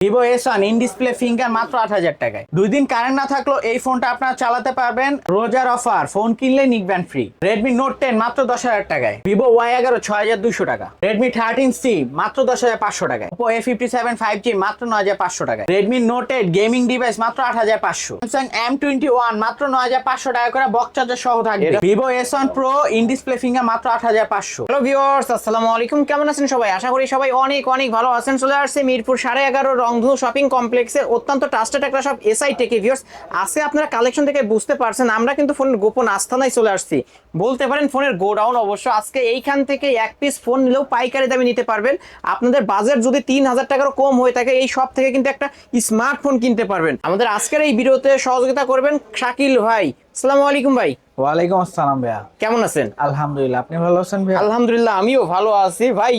Vivo S1 in display finger মাত্র ৮,০০০ টাকায়। 2 দিন কারেন্ট না থাকলেও এই ফোনটা আপনারা চালাতে পারবেন। রোজার অফার, ফোন কিনলে নিকব্যান্ড ফ্রি। রেডমি নোট 10 মাত্র ১০,০০০ টাকায়। ভিভো Y11 ৬,২০০ টাকা। রেডমি 13C মাত্র ১০,৫০০ টাকায়। Oppo A57 5G মাত্র ৯,৫০০ টাকায়। রেডমি নোট 8 গেমিং ডিভাইস মাত্র ৮,৫০০। স্যামসাং M21 মাত্র ৯,৫০০ টাকা করে বক্স চার্জার সহ থাকবে। Vivo S1 Pro in display finger মাত্র ৮,৫০০। হ্যালো ভিউয়ার্স, আসসালামু আলাইকুম। কেমন আছেন সবাই? আশা করি সবাই অনেক অনেক ভালো আছেন। চলে আসছে মিরপুর 11.5 রংধনু শপিং কমপ্লেক্সের অত্যন্ত ট্রাস্টেড একটা শপ এসআই টেক ভিউয়ার্স। আজকে আপনারা কালেকশন থেকে বুঝতে পারছেন আমরা কিন্তু ফোনের গোপন আস্তানায় চলে আসছি, বলতে পারেন ফোনের গোডাউন। অবশ্য আজকে এইখান থেকে এক পিস ফোন নিলেও পাইকারি দামে নিতে পারবেন। আপনাদের বাজেট যদি ৩,০০০ টাকারও কম হয়ে থাকে এই শপ থেকে কিন্তু একটা স্মার্টফোন কিনতে পারবেন। আমাদের আজকের এই ভিডিওতে সহযোগিতা করবেন শাকিল ভাই। আসসালামু আলাইকুম ভাই। ওয়ালাইকুম আসসালাম ভাইয়া। কেমন আছেন? আলহামদুলিল্লাহ, আপনি ভালো আছেন ভাইয়া? আলহামদুলিল্লাহ, আমিও ভালো আছি ভাই।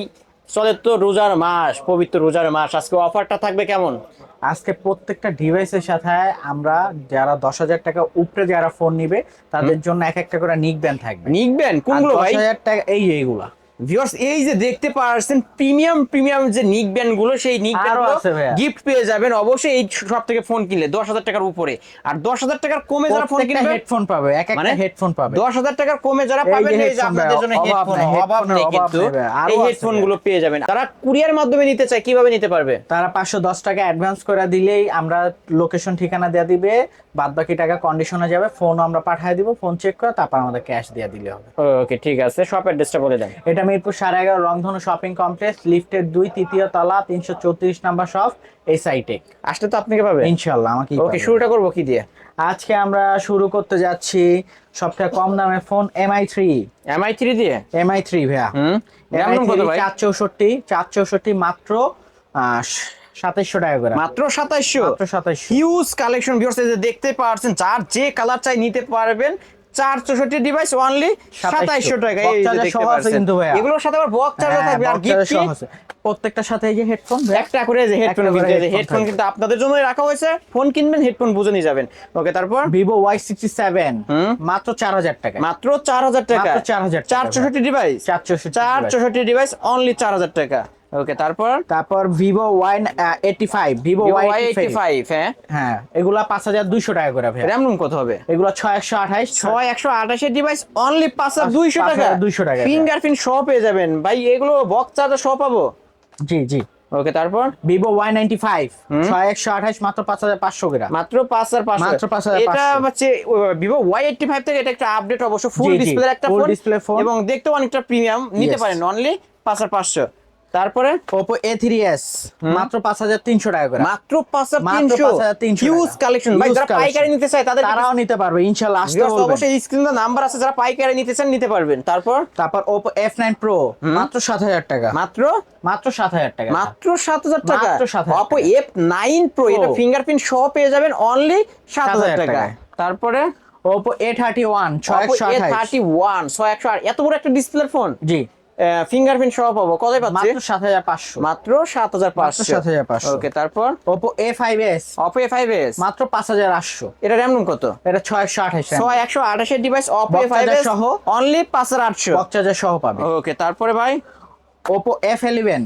চলে তো রোজার মাস, পবিত্র রোজার মাস। আজকে অফারটা থাকবে কেমন? আজকে প্রত্যেকটা ডিভাইসের সাথে আমরা যারা ১০,০০০ টাকা উপরে যারা ফোন নিবে তাদের জন্য এক একটা করে নিকব্যান্ড থাকবে। নিকবেন কোনগুলো ভাই? ১০,০০০ টাকা এইগুলা ভিউয়ার্স, এই যে দেখতে পাচ্ছেন প্রিমিয়াম যে নিক ব্যান্ড গুলো, সেই নিক ব্যান্ড আরো আছে ভাইয়া। গিফট পেয়ে যাবেন অবশ্যই এই সব থেকে ফোন কিনলে ১০,০০০ টাকার উপরে। আর ১০,০০০ টাকার কমে যারা ফোন প্রত্যেকটা কিনবে হেডফোন পাবে, এক একটা হেডফোন পাবে। ১০,০০০ টাকার কমে যারা এই পাবেন যে এই যে headphone আপনাদের জন্য ভাই, অভাব হেডফোন নাই, অভাব নেই, headphone-এর কিন্তু অভাব নেই ভাই, আরো এই আছে হেডফোন ভাই। গুলো পেয়ে যাবেন। তারা কুরিয়ার মাধ্যমে নিতে চায়, কিভাবে নিতে পারবে? তারা ৫১০ টাকা অ্যাডভান্স করে দিলেই আমরা লোকেশন ঠিকানা দিয়ে দিবে, বাদ বাকি টাকা কন্ডিশনে যাবে, ফোন আমরা পাঠিয়ে দিব, ফোন চেক করে তারপর আমাদের ক্যাশ দিয়ে দিলে হবে। ওকে, ঠিক আছে। শপ অ্যাড্রেসটা বলে দেন। এটা মিরপুর 11.5 রংধনু শপিং কমপ্লেক্স, লিফটের ২ তৃতীয় তলা, ৩৩৪ নাম্বার শপ, এই সাইটে আসলে তো আপনাকে পাবে ইনশাআল্লাহ। আমাকে ওকে, শুরুটা করবো কি দিয়ে? আজকে আমরা শুরু করতে যাচ্ছি সবথেকে কম দামের ফোন MI3 দিয়ে। MI3 ভাইয়া। দাম কত ভাই? ৪৬৪ মাত্র ২৭০০ টাকা করে। মাত্র ২৭০০? মাত্র ২৭০০। হিউজ কালেকশন ভিউয়ার্স, এই যে দেখতে পাচ্ছেন, যার যে কালার চাই নিতে পারবেন। ৪৬৪ ডিভাইস অনলি ২৭০০ টাকা। এই যে দেখতে পাচ্ছেন কিন্তু ভাইয়া এগুলোর সাথে আবার বক্স চার্জার থাকবে আর গিফট কি? প্রত্যেকটার সাথে এই যে হেডফোন একটা করে যে হেডফোন, হেডফোন কিন্তু আপনাদের জন্যই রাখা হয়েছে। ফোন কিনবেন, হেডফোন বুঝে নিয়ে যাবেন। ওকে, তারপর Vivo Y67 মাত্র ৪,০০০ টাকা। মাত্র ৪,০০০ টাকা। মাত্র ৪,০০০ টাকা। ৪৬৪ ডিভাইস, 464 ডিভাইস অনলি ৪,০০০ টাকা। ওকে, তারপর Vivo Y85 হ্যাঁ, এগুলা ৫,২০০ টাকা করে ভাই। র‍্যাম কত হবে? এগুলা ৬১২৮ ৬১২৮ এর ডিভাইস অনলি ৫,২০০ টাকা। ৫,২০০ টাকা। ফিঙ্গারপ্রিন্ট সহ পেয়ে যাবেন ভাই। এগুলো বক্স চার্জার সহ পাবো? জি জি। ওকে, তারপর Vivo Y95 ৬১২৮ মাত্র ৫,৫০০ টাকা। মাত্র ৫,৫০০। মাত্র ৫,৫০০। এটা হচ্ছে Vivo Y85 থেকে এটা একটা আপডেট, অবশ্য ফুল জি, জি, ডিসপ্লে একটা full ফোন display phone। এবং দেখতেও অনেকটা প্রিমিয়াম। নিতে Yes। পারেন অনলি ৫,৫০০। তারপরে Oppo A3s মাত্র ৫,৩০০ টাকা করে। মাত্র ৫,৩০০। ৫,৩০০ হিউজ কালেকশন ভাই। যারা পাইকারি নিতে চায় তারাও নিতে পারবে ইনশাআল্লাহ। আসতে বলবেন। অবশ্যই স্ক্রিনে নাম্বার আছে, যারা পাইকারি নিতে চান নিতে পারবেন। তারপর Oppo F9 Pro মাত্র ৭,০০০ টাকা। মাত্র ৭,০০০ টাকা। মাত্র ৭,০০০ টাকা। মাত্র ৭,০০০ Oppo F9 Pro এটা ফিঙ্গারপ্রিন্ট সহ পেয়ে যাবেন অনলি ৭,০০০ টাকা। তারপরে Oppo A31 Oppo ৬১২৮ A31 ৬১০৮, এত বড় একটা ডিসপ্লের ফোন, জি, ফিঙ্গারপ্রিন্ট সহ পাবো। কত পাচ্ছি? মাত্র ৭৫০০। মাত্র ৭৫০০। ৭৫০০। ওকে, তারপর Oppo A5s Oppo A5s মাত্র ৫,৮০০। এটা র‍্যাম কত? এটা ৬১২৮ ৬১২৮ এর device Oppo box charger A5s সহ অনলি ৫,৮০০। বক্স চার্জার সহ পাবে। ওকে, তারপরে ভাই Oppo F11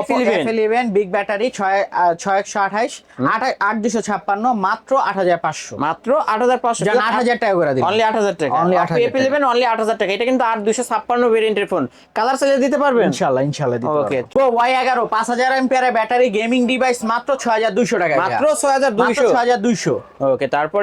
F11 big battery ৬১২৮ ৮২৫৬ মাত্র ৮৫০০। মাত্র ৮৫০০। জান ৮০০০ টাকা করে দিন। অনলি ৮০০০ টাকা। Only Oppo ৮০০০ F11 অনলি ৮০০০ টাকা। এটা কিন্তু ৮২৫৬ ভেরিয়েন্টের ফোন। কালার চাইলে দিতে পারবেন ইনশাআল্লাহ দিতে ওকে। পারবো। তো Y11 ৫,০০০ MPR battery gaming device মাত্র ৬,২০০ টাকা। মাত্র ৬২০০। ৬,২০০। ওকে, তারপর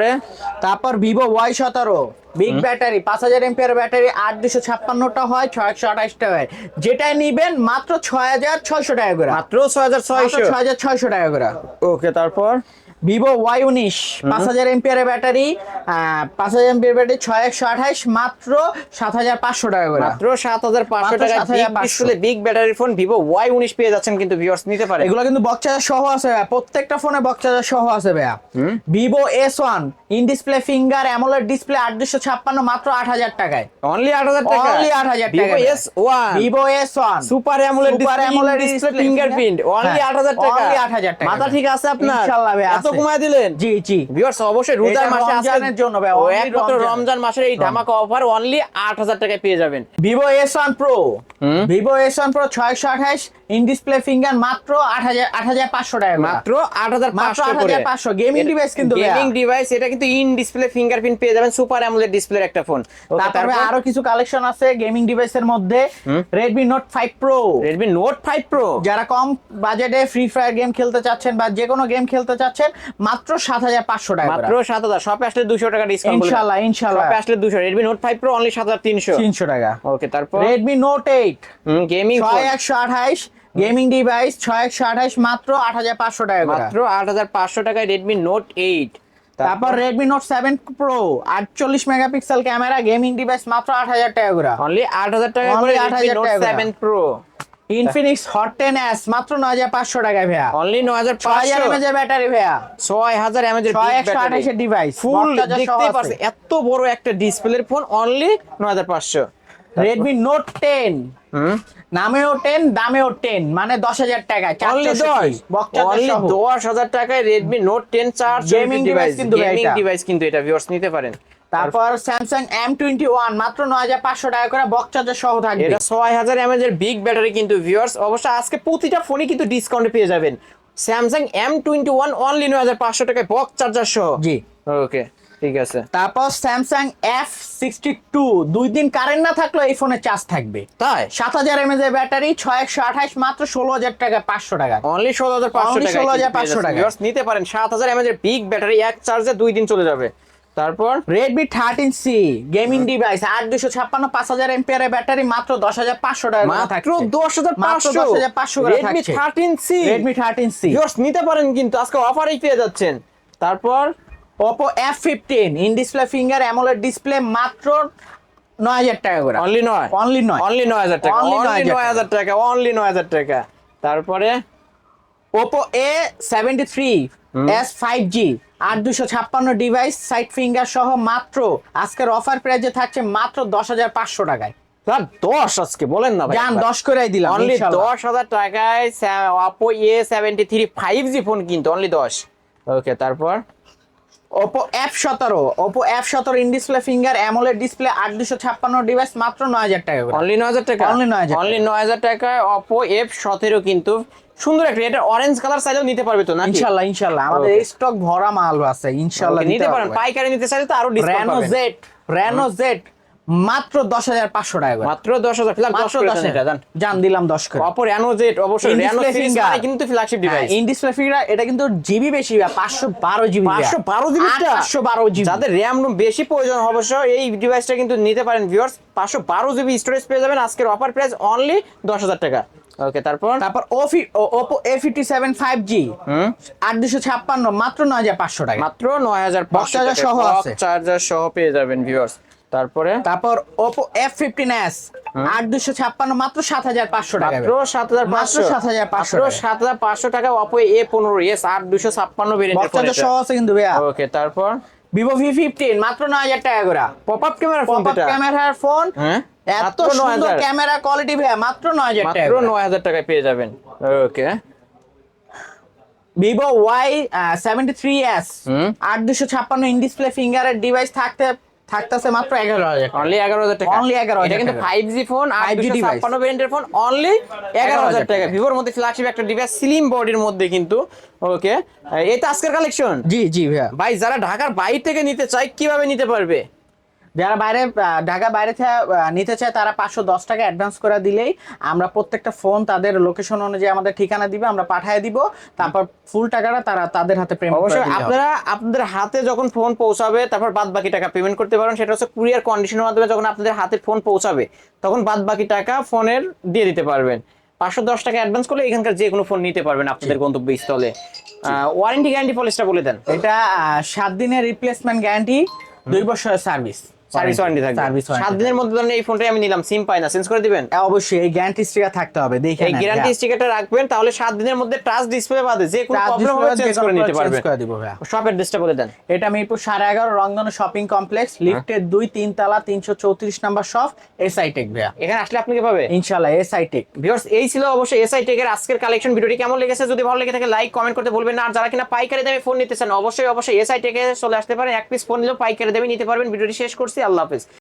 Vivo Y17 বিগ ব্যাটারি ৫,০০০ এমপিআর ব্যাটারি ৮২৫৬টা হয়, ৬১২৮টা হয়। যেটাই নিবেন মাত্র ৬,৬০০ টাকা করে। মাত্র ৬৬০০। ৬,৬০০ টাকা করে। ওকে, তারপর Vivo Y19 ৫,০০০ এমপিআর ব্যাটারি ৫,০০০ এমপিআর ব্যাটারি ৬১২৮ মাত্র ৭৫০০ টাকা করে। মাত্র ৭৫০০ টাকা। ৭৫০০ big battery phone Vivo Y19 পেয়ে যাচ্ছেন, কিন্তু ভিউয়ার্স নিতে পারে। এগুলো কিন্তু বক্স চার্জার সহ আছে ভাইয়া, প্রত্যেকটা ফোনে বক্স চার্জার সহ আছে ভাইয়া। Vivo S1 in display finger AMOLED display ৮২৫৬ মাত্র ৮,০০০ টাকায়। অনলি ৮০০০ টাকা। অনলি ৮,০০০ টাকা। Vivo S1 Vivo S1 super AMOLED display fingerprint only ৮০০০ টাকা। অনলি ৮,০০০ টাকা। মাথা ঠিক আছে আপনার? ইনশাআল্লাহ ভাই এত কমায় দিলেন? জি জি। ভিউয়ার্স, অবশ্যই রোজার এটা মাসে রমজানের জন্য ভাই, ও only একমাত্র রমজান। রমজান মাসের এই ধামাকা অফার অনলি ৮০০০ টাকায় পেয়ে যাবেন। Vivo S1 Pro Vivo S1 Pro ৬১২৮ in display finger মাত্র 8500 টাকা করে। মাত্র 8500 মাত্র করে 8500 গেমিং ডিভাইস কিন্তু ভাইয়া। গেমিং ডিভাইস, এটা কিন্তু ইন ডিসপ্লে ফিঙ্গারপ্রিন্ট পেয়ে যাবেন, সুপার অ্যামোলেড ডিসপ্লের একটা ফোন। তারপরে আরো কিছু কালেকশন আছে গেমিং ডিভাইসের মধ্যে। Redmi Note 5 Pro, Redmi Note 5 Pro, যারা কম বাজেটে ফ্রি ফায়ার গেম খেলতে চাচ্ছেন বা যে কোনো গেম খেলতে চাচ্ছেন মাত্র 7500 টাকা করে। মাত্র 7000, শপে আসলে 200 টাকা ডিসকাউন্ট। ইনশাআল্লাহ ইনশাআল্লাহ শপে আসলে 200। Redmi Note 5 Pro অনলি 7300 300 টাকা। ওকে, তারপর Redmi Note 8 gaming 6128 gaming device 6128 মাত্র 8500 টাকা করে। মাত্র 8500 টাকায় Redmi Note 8। তারপর Redmi Note 7 Pro 48 megapixel camera gaming device মাত্র 8000 টাকা করে। অনলি 8000 টাকা করে Only Redmi 8000 Note টাকা করে। 7 Pro, Infinix Hot 10s মাত্র 9500 টাকা ভাইয়া। অনলি 6000 9500। mAh ব্যাটারি ভাইয়া। 6000 mAh এর 6128 এর ডিভাইস ফুল দেখতেই পাচ্ছেন, এত বড় একটা ডিসপ্লের ফোন, অনলি 9500। Redmi Note 10 নামেও 10 দামেও 10 মানে 10000 টাকা। অনলি 10,000 টাকায় Redmi Note 10 Gaming device কিন্তু গেমিং এটা। ডিভাইস কিন্তু এটা ভিউয়ার্স নিতে পারেন। তারপর Samsung M21 মাত্র 9500 টাকা করে বক্স চার্জার সহ থাকবে। এটা 6000 mAh এর বিগ ব্যাটারি কিন্তু ভিউয়ার্স। অবশ্য আজকে প্রতিটা ফোনই কিন্তু ডিসকাউন্টে পেয়ে যাবেন। Samsung M21 অনলি 9500 টাকায় বক্স চার্জার সহ। জি ওকে, ঠিক আছে। তারপর Samsung F62 দুই দিন কারেন্ট না থাকলেও এই ফোনে চার্জ থাকবে। তাই 7000 mAh ব্যাটারি 6128 মাত্র 16000 টাকা 500 টাকা। অনলি 16500 Only টাকা 16500 টাকা। ভিউয়ার্স নিতে পারেন 7000 mAh এর বিগ ব্যাটারি, এক চার্জে 2 দিন চলে যাবে। তারপর Redmi 13C গেমিং ডিভাইস 8256 5000 এর ব্যাটারি মাত্র 10500 টাকা করে মাত্র থাকছে। 10500 10500 করে Redmi থাকছে। 13C Redmi 13C ভিউয়ার্স নিতে পারেন কিন্তু আজকে অফারেই পেয়ে যাচ্ছেন। তারপর Oppo F15 in display finger AMOLED display মাত্র 9000 টাকা করে। অনলি 9 অনলি 9 অনলি 9000 টাকা, Only অনলি 9000 9000 টাকা, অনলি 9000 টাকা। তারপরে Oppo A73 s 5G 8256 device side finger সহ মাত্র আজকের অফার প্রাইসে থাকছে মাত্র 10500 টাকায়। স্যার 10 আজকে বলেন না ভাই, জান 10 করেই দিলাম অনলি ইনশাআল্লাহ। 10000 টাকায় Oppo A73 5G ফোন কিন্তু অনলি 10। ওকে, তারপর Oppo F17 in display finger AMOLED display 8256 device মাত্র 9000 টাকা করে। অনলি 9000 টাকা, Only 9000 অনলি 9000 টাকায় Oppo F17 কিন্তু সুন্দর একটা, এটা অরেঞ্জ কালার চাইলেও নিতে পারবে তো নাকি? ইনশাআল্লাহ ইনশাআল্লাহ আমাদের Okay. এই স্টক ভরা মাল আছে ইনশাআল্লাহ নিতে পারেন, পাইকারি নিতে চাইলে তো আরো ডিসকাউন্ট পাবেন। Reno Z মাত্র 10500 টাকা করে। মাত্র 10000 ফ্ল্যাগ 10 করে দেন এটা, জান জান দিলাম 10 করে। Oppo Reno Z অবশ্যই In Reno display series finger। মানে কিন্তু flagship device. In display finger এটা কিন্তু জিবি বেশি 512 জিবি 512 জিবি, 512 জিবি। যাদের র্যাম বেশি প্রয়োজন অবশ্য এই ডিভাইসটা কিন্তু নিতে পারেন ভিউয়ার্স। 512 জিবি স্টোরেজ পেয়ে যাবেন আজকের অফার প্রাইস অনলি 10000 টাকা। ওকে, তারপর Oppo A57 5G 8256 মাত্র 9500 টাকা। মাত্র 9500 Box charger সহ আছে। চার্জার সহ পেয়ে যাবেন ভিউয়ার্স। তারপরে তারপর Oppo F15s 8256 মাত্র 7500 টাকা। মাত্র 7500, মাত্র 7500 মাত্র 7500 টাকা Oppo A15s 8256 ভেরিয়েন্টের ফোন। বক্সটা সহ আছে কিন্তু ভাইয়া। ওকে, তারপর Vivo V15 মাত্র 9000 টাকা করে। পপআপ ক্যামেরা ফোন, পপআপ ক্যামেরার ফোন হ্যাঁ এত মাত্র সুন্দর 9000, ক্যামেরা কোয়ালিটি ভাইয়া মাত্র 9000 টাকা। মাত্র 9000 টাকায় পেয়ে যাবেন। Okay, Vivo Y73s 8256 in display ফিঙ্গারের ডিভাইস থাকতেছে মাত্র 11000 টাকা। অনলি 11000 টাকা। Only 11000 এটা কিন্তু টাকা। 5G phone, 5G device। 8256 ভেরিয়েন্টের ফোন, অনলি 11000 টাকা। ভিভোর মধ্যে ফ্ল্যাগশিপ একটা ডিভাইস, স্লিম বডির মধ্যে কিন্তু। ওকে, এই তো আজকের কালেকশন। জি জি ভাইয়া। ভাই যারা ঢাকার বাইরে থেকে নিতে চায় কিভাবে নিতে পারবে? যারা ঢাকা বাইরে থেকে নিতে চায় তারা 510 টাকা অ্যাডভান্স করে দিলেই আমরা প্রত্যেকটা ফোন তাদের লোকেশন অনুযায়ী আমাদের ঠিকানা দিবে, আমরা পাঠিয়ে দিব। তারপর ফুল টাকাটা তাদের হাতে পেমেন্ট করে অবশ্যই দিতে হবে। আপনারা আপনাদের হাতে যখন ফোন পৌঁছাবে তারপর বাদ বাকি টাকা পেমেন্ট করতে পারেন। সেটা হচ্ছে কুরিয়ার কন্ডিশনের মাধ্যমে যখন আপনাদের হাতে ফোন পৌঁছাবে তখন বাদ বাকি টাকা ফোনের দিয়ে দিতে পারবেন। 510 টাকা অ্যাডভান্স করলে এখানকার যে কোনো ফোন নিতে পারবেন আপনাদের গন্তব্যস্থলে। ওয়ারেন্টি গ্যারান্টি পলিসিটা বলে দেন। এটা 7 দিনের রিপ্লেসমেন্ট গ্যারান্টি, 2 বছরের সার্ভিস ওয়ারেন্টি থাকবে। সার্ভিস 7 দিনের মধ্যে ধরেন এই ফোনটাই আমি নিলাম, সিম পাই না, চেঞ্জ করে দিবেন? অবশ্যই এই গ্যারান্টি স্টিকার থাকতে হবে। দেখেন এই গ্যারান্টি স্টিকারটা রাখবেন, তাহলে 7 দিনের মধ্যে টাচ ডিসপ্লে বাদে যে কোনো প্রবলেম হবে চেঞ্জ করে নিতে পারবেন। করে দিব ভাইয়া। শপ অ্যাড্রেসটা বলে দেন। এটা মিরপুর 11.5 রংধনু শপিং কমপ্লেক্স, লিফটের 2-3 তলা 334 নাম্বার শপ, এসআই টেক ভাইয়া। এখানে আসলে আপনি কি পাবে? ইনশাআল্লাহ এসআই টেক। ভিউয়ার্স এই ছিল অবশ্যই এসআই টেকের আজকের কালেকশন। ভিডিওটি কেমন লেগেছে যদি ভালো লেগে থাকে লাইক কমেন্ট করতে ভুলবেন না। আর যারা কিনা পাইকারি দামে ফোন নিতে চান অবশ্যই এসআই টেকে চলে আসতে পারেন। এক পিস ফোন নিলেও পাইকারি দামে নিতে পারবেন। ভিডিওটি শেষ করছি, আল্লাহ হাফেজ।